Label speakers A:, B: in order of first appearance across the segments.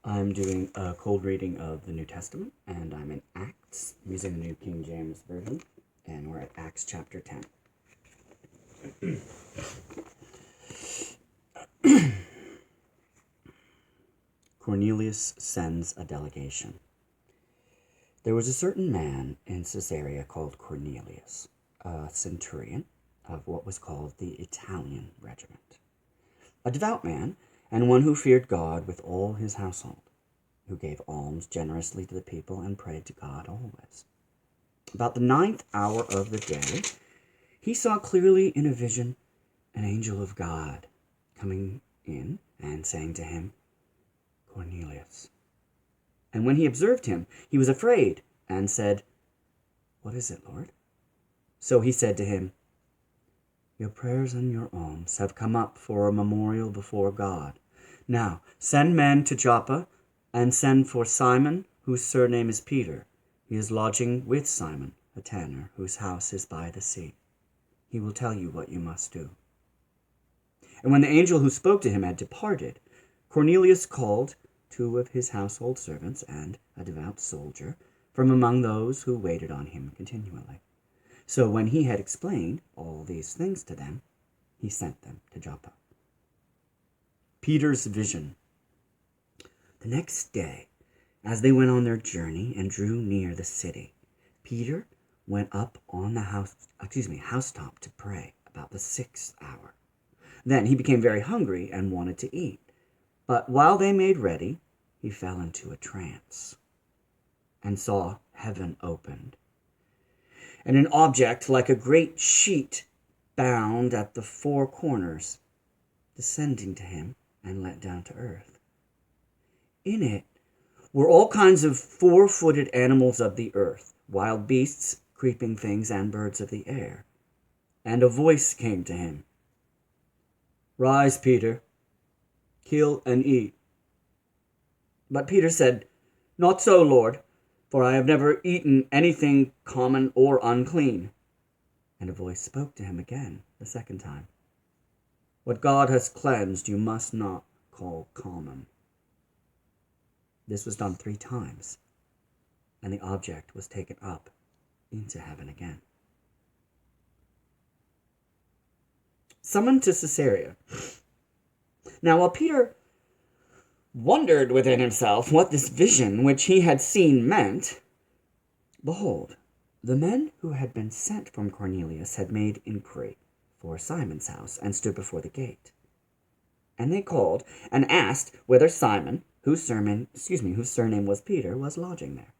A: I'm doing a cold reading of the New Testament, and I'm in Acts, using the New King James Version, and we're at Acts chapter 10. Cornelius sends a delegation. There was a certain man in Caesarea called Cornelius, a centurion of what was called the Italian regiment, a devout man, and one who feared God with all his household, who gave alms generously to the people and prayed to God always. About the 9th hour of the day, he saw clearly in a vision an angel of God coming in and saying to him, Cornelius. And when he observed him, he was afraid and said, What is it, Lord? So he said to him, Your prayers and your alms have come up for a memorial before God. Now send men to Joppa and send for Simon, whose surname is Peter. He is lodging with Simon, a tanner, whose house is by the sea. He will tell you what you must do. And when the angel who spoke to him had departed, Cornelius called 2 of his household servants and a devout soldier from among those who waited on him continually. So when he had explained all these things to them, he sent them to Joppa. Peter's vision. The next day, as they went on their journey and drew near the city, Peter went up on the housetop to pray about the 6th hour. Then he became very hungry and wanted to eat. But while they made ready, he fell into a trance and saw heaven opened, and an object like a great sheet bound at the 4 corners, descending to him and let down to earth. In it were all kinds of 4-footed animals of the earth, wild beasts, creeping things, and birds of the air. And a voice came to him, Rise, Peter, kill and eat. But Peter said, Not so, Lord, for I have never eaten anything common or unclean. And a voice spoke to him again the second time, What God has cleansed you must not call common. This was done 3 times, and the object was taken up into heaven again. Summoned to Caesarea. Now while Peter wondered within himself what this vision which he had seen meant, behold, the men who had been sent from Cornelius had made inquiry for Simon's house and stood before the gate. And they called and asked whether Simon, whose surname was Peter, was lodging there.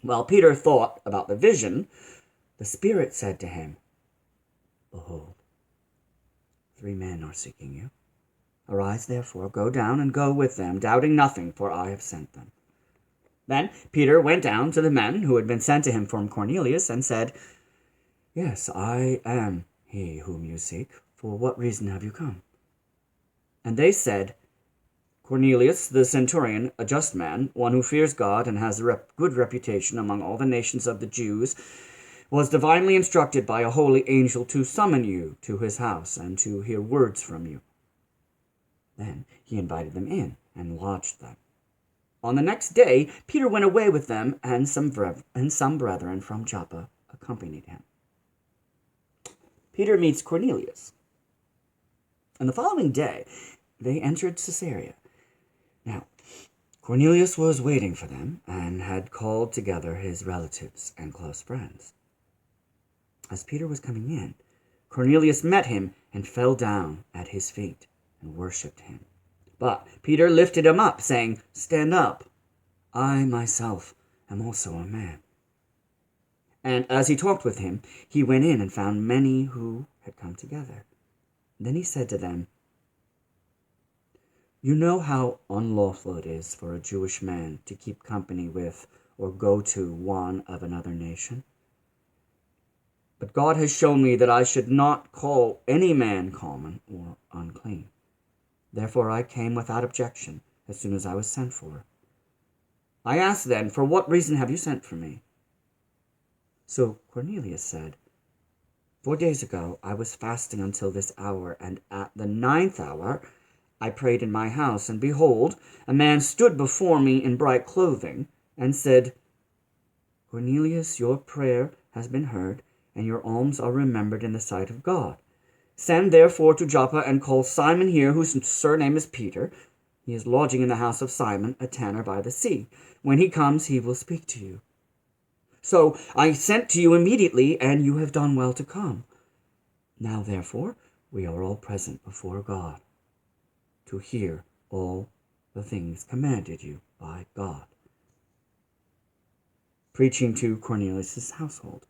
A: While Peter thought about the vision, the Spirit said to him, Behold, 3 men are seeking you. Arise, therefore, go down and go with them, doubting nothing, for I have sent them. Then Peter went down to the men who had been sent to him from Cornelius and said, Yes, I am he whom you seek. For what reason have you come? And they said, Cornelius the centurion, a just man, one who fears God and has a good reputation among all the nations of the Jews, was divinely instructed by a holy angel to summon you to his house and to hear words from you. Then he invited them in and lodged them. On the next day, Peter went away with them, and some brethren from Joppa accompanied him. Peter meets Cornelius. And the following day, they entered Caesarea. Now, Cornelius was waiting for them and had called together his relatives and close friends. As Peter was coming in, Cornelius met him and fell down at his feet and worshipped him. But Peter lifted him up, saying, Stand up. I myself am also a man. And as he talked with him, he went in and found many who had come together. Then he said to them, You know how unlawful it is for a Jewish man to keep company with or go to one of another nation? But God has shown me that I should not call any man common or unclean. Therefore I came without objection as soon as I was sent for. I asked then, For what reason have you sent for me? So Cornelius said, 4 days ago I was fasting until this hour, and at the 9th hour I prayed in my house, and behold, a man stood before me in bright clothing, and said, Cornelius, your prayer has been heard, and your alms are remembered in the sight of God. Send therefore to Joppa, and call Simon here, whose surname is Peter. He is lodging in the house of Simon, a tanner by the sea. When he comes, he will speak to you. So I sent to you immediately, and you have done well to come. Now therefore we are all present before God, to hear all the things commanded you by God. Preaching to Cornelius' household.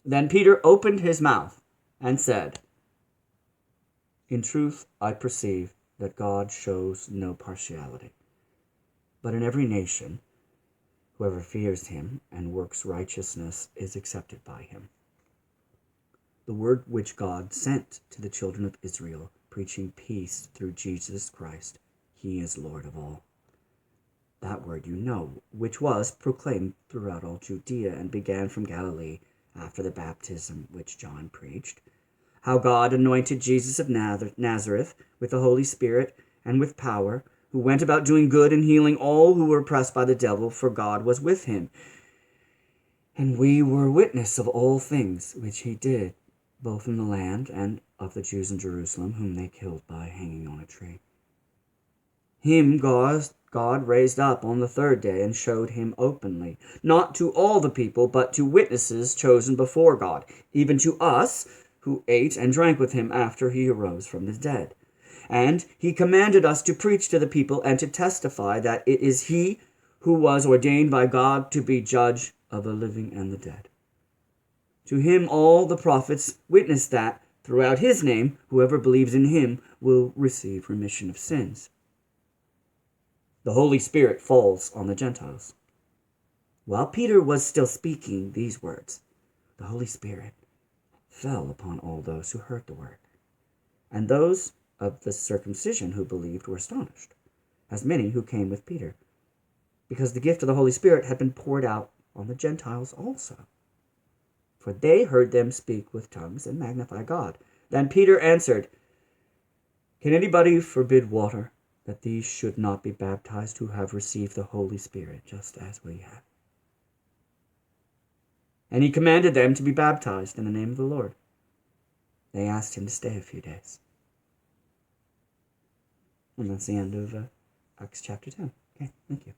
A: Then Peter opened his mouth and said, In truth I perceive that God shows no partiality, but in every nation whoever fears him and works righteousness is accepted by him. The word which God sent to the children of Israel, preaching peace through Jesus Christ, he is Lord of all. That word you know, which was proclaimed throughout all Judea and began from Galilee after the baptism which John preached, how God anointed Jesus of Nazareth with the Holy Spirit and with power, who went about doing good and healing all who were oppressed by the devil, for God was with him. And we were witness of all things which he did, both in the land and of the Jews in Jerusalem, whom they killed by hanging on a tree. Him God raised up on the third day and showed him openly, not to all the people, but to witnesses chosen before God, even to us, who ate and drank with him after he arose from the dead. And he commanded us to preach to the people and to testify that it is he who was ordained by God to be judge of the living and the dead. To him all the prophets witness that, throughout his name, whoever believes in him will receive remission of sins. The Holy Spirit falls on the Gentiles. While Peter was still speaking these words, the Holy Spirit fell upon all those who heard the word. And those of the circumcision who believed were astonished, as many who came with Peter, because the gift of the Holy Spirit had been poured out on the Gentiles also. For they heard them speak with tongues and magnify God. Then Peter answered, Can anybody forbid water, that these should not be baptized who have received the Holy Spirit, just as we have? And he commanded them to be baptized in the name of the Lord. They asked him to stay a few days. And that's the end of Acts chapter 10. Okay, thank you.